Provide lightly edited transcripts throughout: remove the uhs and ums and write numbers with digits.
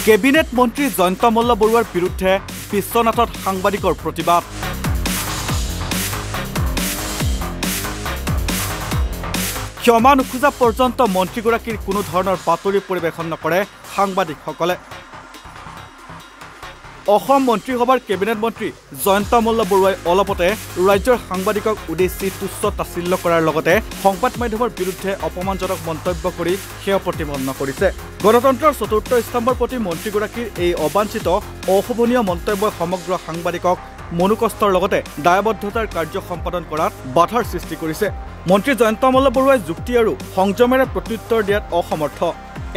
Cabinet মন্ত্ৰী জয়ন্ত মল্ল বৰুৱাৰ বিৰুদ্ধে বিশ্বনাথত সাংবাদিকৰ প্ৰতিবাদ। ক্ষমা নোখোজা পৰ্যন্ত মন্ত্ৰীগৰাকীৰ কোনো ধৰণৰ বাতৰি পৰিৱেশন নকৰে সাংবাদিকসকলে। অসম মন্ত্ৰীসভাৰ কেবিনেট মন্ত্ৰী জয়ন্ত মল্ল বৰুৱাই অলপতে ৰাজ্যৰ সাংবাদিকক উদ্দেশ্যি তুচ্ছ তাচ্ছিল্য কৰাৰ লগতে সংবাদ মাধ্যমৰ বিৰুদ্ধে অপমানজনক মন্তব্য কৰি সেয়া প্ৰতিপন্ন কৰিছে। গণতন্ত্ৰৰ চতুৰ্থ স্তম্ভৰ প্ৰতি মন্ত্ৰীগৰাকীৰ এই অবাঞ্ছিত অশোভনীয় মন্তব্যই সমগ্ৰ সাংবাদিকক মনোকষ্টৰ লগতে দায়বদ্ধতাৰ কাৰ্য সম্পাদন কৰাত বাধাৰ সৃষ্টি কৰিছে। মন্ত্ৰী জয়ন্ত মল্ল বৰুৱাই যুক্তি আৰু সংযমেৰে প্ৰত্যুত্তৰ দিয়াত অসমৰ্থ।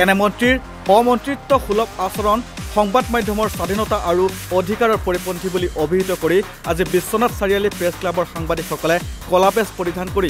এনে মন্ত্ৰীৰ অমন্ত্ৰিত্ব সুলভ আচৰণ সংবাদ মাধ্যমৰ স্বাধীনতা আৰু অধিকাৰৰ পৰিপন্থী বুলি অভিহিত কৰি আজি বিশ্বনাথ চাৰিআলি প্ৰেছ ক্লাবৰ সাংবাদিকসকলে কলা বেজ পৰিধান কৰি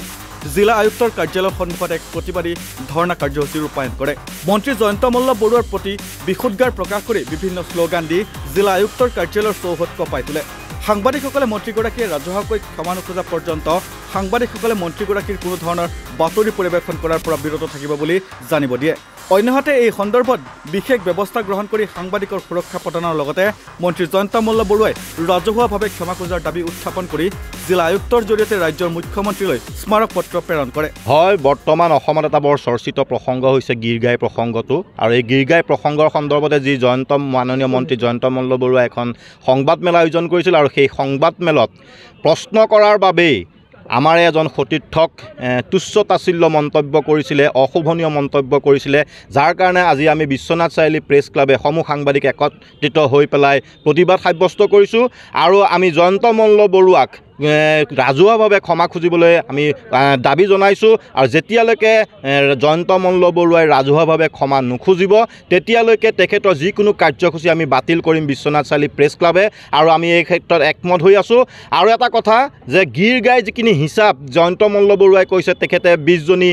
জিলা আয়ুক্তৰ কাৰ্যালয়ৰ সন্মুখত এক প্ৰতিবাদী ধৰ্ণা কাৰ্যসূচী ৰূপায়ণ কৰে। মন্ত্ৰী জয়ন্ত মল্ল বৰুৱাৰ প্ৰতি বিষোদ্গাৰ প্ৰকাশ কৰি বিভিন্ন শ্লোগান দি জিলা আয়ুক্তৰ কাৰ্যালয়ৰ চৌহদ কঁপাই তোলে। সাংবাদিকসকলে মন্ত্ৰীগৰাকীয়ে ৰাজহুৱাকৈ ক্ষমা নোখোজা পৰ্যন্ত সাংবাদিকসকলে মন্ত্ৰীগৰাকীৰ কোনো ধৰণৰ বাতৰি পৰিৱেশন কৰাৰ পৰা বিৰত থাকিব বুলি জানিব দিয়ে। অন্যহাতে এই সন্দৰ্ভত বিশেষ ব্যৱস্থা গ্ৰহণ কৰি সাংবাদিকৰ সুৰক্ষা প্ৰদানৰ লগতে মন্ত্ৰী জয়ন্ত মল্ল বৰুৱাই ৰাজহুৱাভাৱে ক্ষমা খোজাৰ দাবী উত্থাপন কৰি জিলা আয়ুক্তৰ জৰিয়তে ৰাজ্যৰ মুখ্যমন্ত্ৰীলৈ স্মাৰক পত্ৰ প্ৰেৰণ কৰে। হয়, বৰ্তমান অসমত এটা বৰ চৰ্চিত প্ৰসংগ হৈছে গীৰগাই প্ৰসংগটো, আৰু এই গীৰগাই প্ৰসংগৰ সন্দৰ্ভতে যি মাননীয় মন্ত্ৰী জয়ন্ত মল্ল বৰুৱাই এখন সংবাদমেল আয়োজন কৰিছিল, আৰু সেই সংবাদমেলত প্ৰশ্ন কৰাৰ বাবেই আমাৰ এজন সতীৰ্থক তুচ্ছ তাচ্ছিল্য মন্তব্য কৰিছিলে, অশোভনীয় মন্তব্য কৰিছিলে, যাৰ কাৰণে আজি আমি বিশ্বনাথ চাৰিআলি প্ৰেছ ক্লাবে সমূহ সাংবাদিক একত্ৰিত হৈ পেলাই প্ৰতিবাদ সাব্যস্ত কৰিছোঁ। আৰু আমি জয়ন্ত মল্ল বৰুৱাক ৰাজহুৱাভাৱে ক্ষমা খুজিবলৈ আমি দাবী জনাইছোঁ। আৰু যেতিয়ালৈকে জয়ন্ত মল্ল বৰুৱাই ৰাজহুৱাভাৱে ক্ষমা নোখোজিব তেতিয়ালৈকে তেখেতৰ যিকোনো কাৰ্যসূচী আমি বাতিল কৰিম বিশ্বনাথ চাৰিআলি প্ৰেছ ক্লাবে, আৰু আমি এই ক্ষেত্ৰত একমত হৈ আছোঁ। আৰু এটা কথা যে গীৰ গাই যিখিনি হিচাপ জয়ন্ত মল্ল বৰুৱাই কৈছে, তেখেতে 20জনী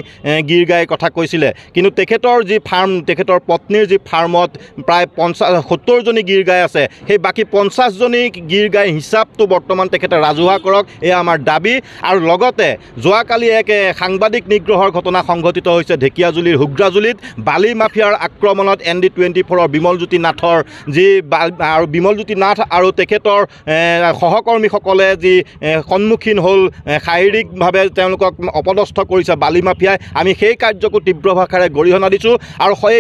গীৰ গাইৰ কথা কৈছিলে, কিন্তু তেখেতৰ যি ফাৰ্ম, তেখেতৰ পত্নীৰ যি ফাৰ্মত প্ৰায় 70জনী গীৰ গাই আছে, সেই বাকী 50জনী গীৰ গাইৰ হিচাপটো বৰ্তমান তেখেতে ৰাজহুৱা কৰক, এয়া আমাৰ দাবী। আৰু লগতে যোৱাকালি এক সাংবাদিক নিগ্ৰহৰ ঘটনা সংঘটিত হৈছে ঢেকীয়াজুলিৰ হুগ্ৰাজুলিত। বালি মাফিয়াৰ আক্ৰমণত ND24ৰ বিমলজ্যোতি নাথৰ যি আৰু বিমলজ্যোতি নাথ আৰু তেখেতৰ সহকৰ্মীসকলে যি সন্মুখীন হ'ল, শাৰীৰিকভাৱে তেওঁলোকক অপদস্থ কৰিছে বালি মাফিয়াই, আমি সেই কাৰ্যকো তীব্ৰ ভাষাৰে গৰিহণা দিছোঁ। আৰু সেই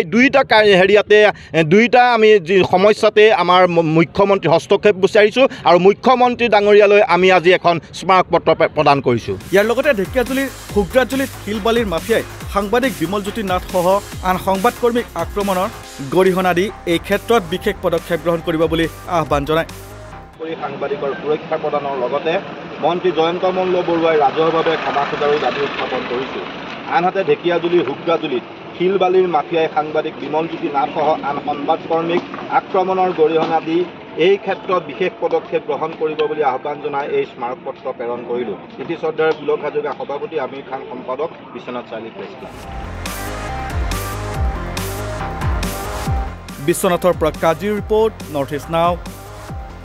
দুইটা আমি যি সমস্যাতে আমাৰ মুখ্যমন্ত্ৰী হস্তক্ষেপ বিচাৰিছোঁ, আৰু মুখ্যমন্ত্ৰী ডাঙৰীয়ালৈ আমি আজি এখন স্মাৰক পত্ৰ প্ৰদান কৰিছোঁ। ইয়াৰ লগতে ঢেকীয়াজুলিৰ হুগ্ৰাজুলিত শিলবালিৰ মাফিয়াই সাংবাদিক বিমলজ্যোতি নাথসহ আন সংবাদকৰ্মীক আক্ৰমণৰ গৰিহণা দি এই ক্ষেত্ৰত বিশেষ পদক্ষেপ গ্ৰহণ কৰিব বুলি আহ্বান জনায়। সাংবাদিকৰ সুৰক্ষা প্ৰদানৰ লগতে মন্ত্ৰী জয়ন্ত মল্ল বৰুৱাই ৰাজহুৱাভাৱে ক্ষমা খোজাৰো দাবী উত্থাপন কৰিছোঁ। আনহাতে ঢেকীয়াজুলি হুগ্ৰাজুলিত শিলবালিৰ মাফিয়াই সাংবাদিক বিমলজ্যোতি নাথসহ আন সংবাদকৰ্মীক আক্ৰমণৰ গৰিহণা দি এই ক্ষেত্ৰত বিশেষ পদক্ষেপ গ্ৰহণ কৰিব বুলি আহ্বান জনাই এই স্মাৰক পত্ৰ প্ৰেৰণ কৰিলোঁ। ইতি শ্ৰদ্ধাৰ পুলক হাজৰিকা সভাপতি, আমিৰ খান সম্পাদক, বিশ্বনাথ চাৰিআলি প্ৰেছ ক্লাব। বিশ্বনাথৰ পৰা কাজিৰ ৰিপৰ্ট, নৰ্থ ইষ্ট নাও।